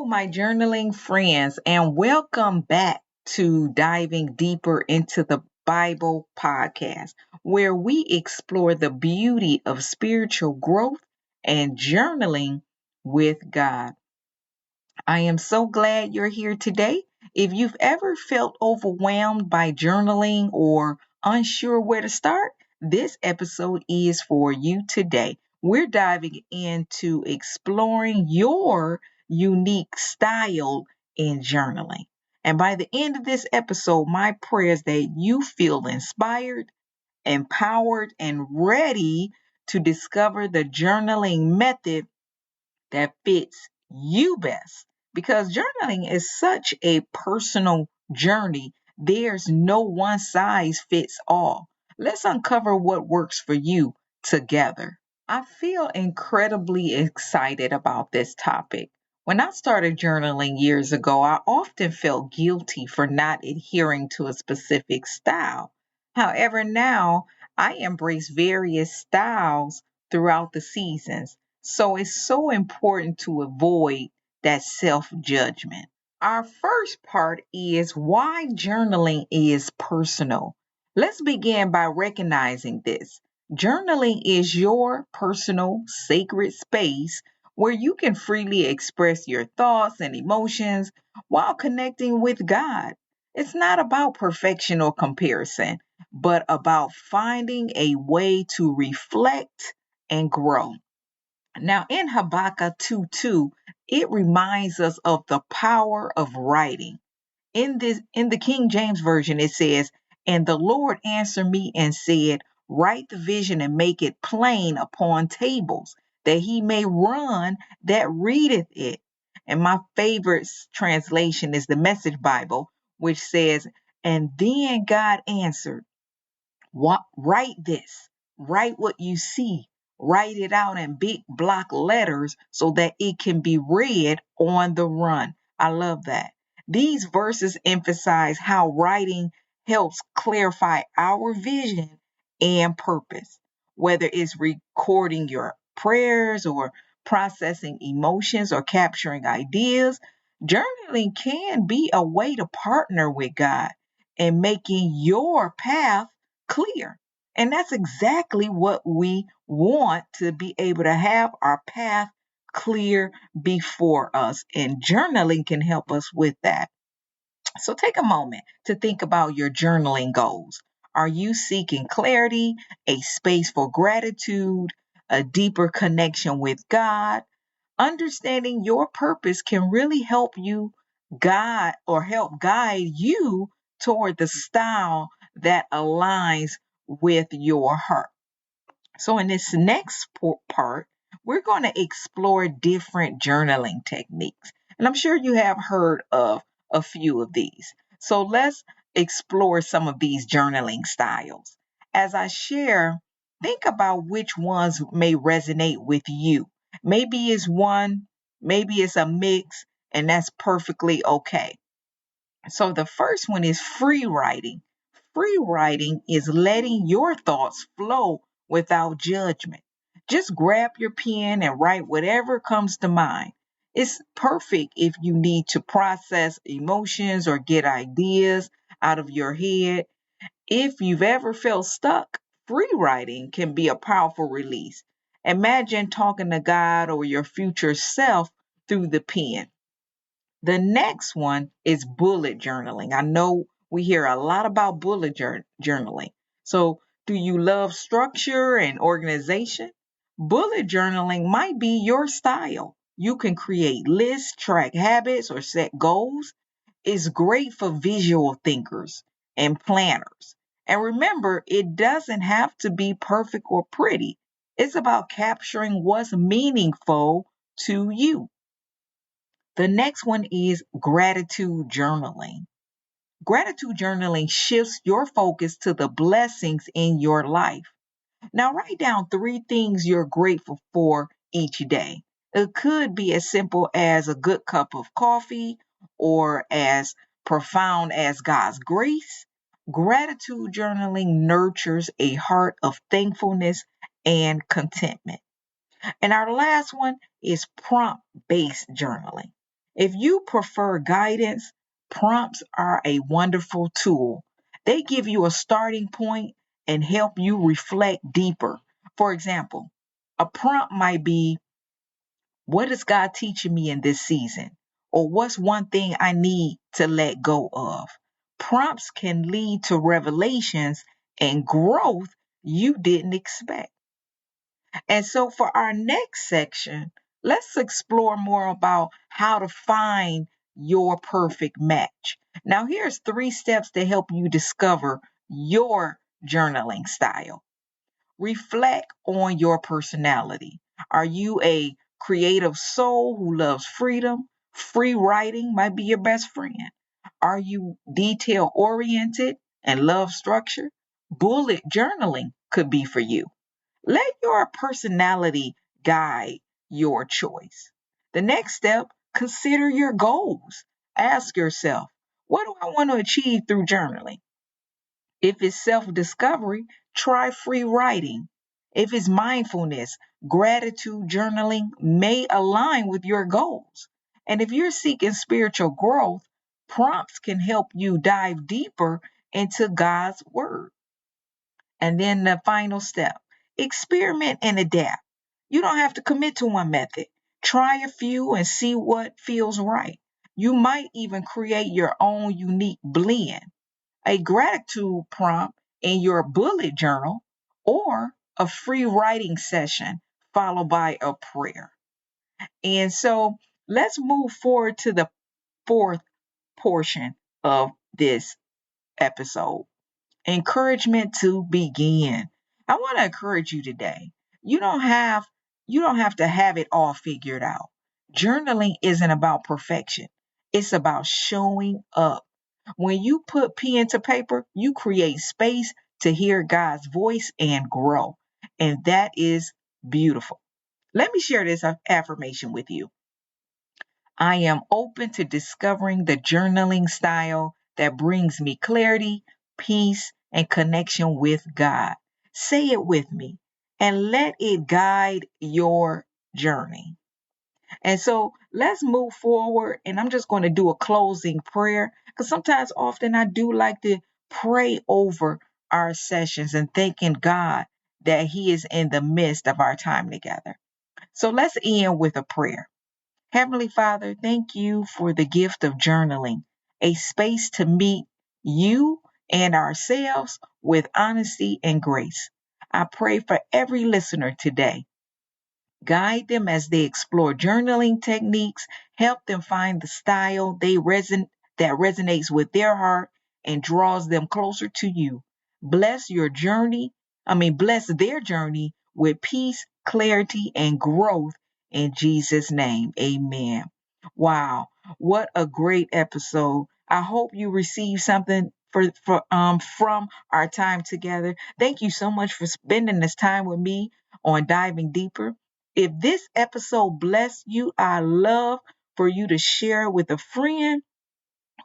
Hello, my journaling friends, and welcome back to Diving Deeper into the Bible podcast, where we explore the beauty of spiritual growth and journaling with God. I am so glad you're here today. If you've ever felt overwhelmed by journaling or unsure where to start, this episode is for you today. We're diving into exploring your unique style in journaling. And by the end of this episode, my prayer is that you feel inspired, empowered, and ready to discover the journaling method that fits you best. Because journaling is such a personal journey, there's no one size fits all. Let's uncover what works for you together. I feel incredibly excited about this topic. When I started journaling years ago, I often felt guilty for not adhering to a specific style. However, now I embrace various styles throughout the seasons. So it's so important to avoid that self judgment. Our first part is why journaling is personal. Let's begin by recognizing this. Journaling is your personal, sacred space where you can freely express your thoughts and emotions while connecting with God. It's not about perfection or comparison, but about finding a way to reflect and grow. Now, in Habakkuk 2:2, it reminds us of the power of writing. In the King James Version, it says, "And the Lord answered me and said, Write the vision and make it plain upon tables, that he may run that readeth it." And my favorite translation is the Message Bible, which says, "And then God answered, write this, write what you see, write it out in big block letters so that it can be read on the run." I love that. These verses emphasize how writing helps clarify our vision and purpose, whether it's recording your prayers or processing emotions or capturing ideas. Journaling can be a way to partner with God in making your path clear. And that's exactly what we want, to be able to have our path clear before us. And journaling can help us with that. So take a moment to think about your journaling goals. Are you seeking clarity, a space for gratitude, a deeper connection with God? Understanding your purpose can really help you guide or help guide you toward the style that aligns with your heart. So, in this next part, we're going to explore different journaling techniques. And I'm sure you have heard of a few of these. So, let's explore some of these journaling styles. As I share, think about which ones may resonate with you. Maybe it's one, maybe it's a mix, and that's perfectly okay. So the first one is free writing. Free writing is letting your thoughts flow without judgment. Just grab your pen and write whatever comes to mind. It's perfect if you need to process emotions or get ideas out of your head. If you've ever felt stuck, free writing can be a powerful release. Imagine talking to God or your future self through the pen. The next one is bullet journaling. I know we hear a lot about bullet journaling. So, do you love structure and organization? Bullet journaling might be your style. You can create lists, track habits, or set goals. It's great for visual thinkers and planners. And remember, it doesn't have to be perfect or pretty. It's about capturing what's meaningful to you. The next one is gratitude journaling. Gratitude journaling shifts your focus to the blessings in your life. Now, write down three things you're grateful for each day. It could be as simple as a good cup of coffee or as profound as God's grace. Gratitude journaling nurtures a heart of thankfulness and contentment. And our last one is prompt based journaling. If you prefer guidance, prompts are a wonderful tool. They give you a starting point and help you reflect deeper. For example, a prompt might be, what is God teaching me in this season? Or what's one thing I need to let go of? Prompts can lead to revelations and growth you didn't expect. And so, for our next section, let's explore more about how to find your perfect match. Now, here's 3 steps to help you discover your journaling style. Reflect on your personality. Are you a creative soul who loves freedom? Free writing might be your best friend. Are you detail oriented and love structure? Bullet journaling could be for you. Let your personality guide your choice. The next step, consider your goals. Ask yourself, what do I want to achieve through journaling? If it's self discovery, try free writing. If it's mindfulness, gratitude journaling may align with your goals. And if you're seeking spiritual growth, prompts can help you dive deeper into God's word. And then the final step, experiment and adapt. You don't have to commit to one method. Try a few and see what feels right. You might even create your own unique blend, a gratitude prompt in your bullet journal, or a free writing session followed by a prayer. And so let's move forward to the fourth portion of this episode. Encouragement to begin. I want to encourage you today. You don't have to have it all figured out. Journaling isn't about perfection. It's about showing up. When you put pen to paper, you create space to hear God's voice and grow. And that is beautiful. Let me share this affirmation with you. I am open to discovering the journaling style that brings me clarity, peace, and connection with God. Say it with me and let it guide your journey. And so let's move forward. And I'm just going to do a closing prayer because sometimes, often, I do like to pray over our sessions and thanking God that He is in the midst of our time together. So let's end with a prayer. Heavenly Father, thank you for the gift of journaling, a space to meet you and ourselves with honesty and grace. I pray for every listener today. Guide them as they explore journaling techniques, help them find the style that resonates with their heart and draws them closer to you. Bless their journey with peace, clarity, and growth in Jesus' name. Amen. Wow, what a great episode. I hope you received something from our time together. Thank you so much for spending this time with me on Diving Deeper. If this episode blessed you, I love for you to share it with a friend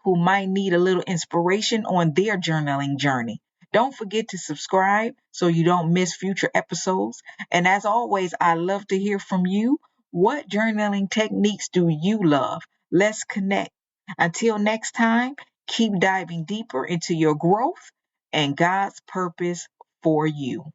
who might need a little inspiration on their journaling journey. Don't forget to subscribe so you don't miss future episodes. And as always, I love to hear from you. What journaling techniques do you love? Let's connect. Until next time, keep diving deeper into your growth and God's purpose for you.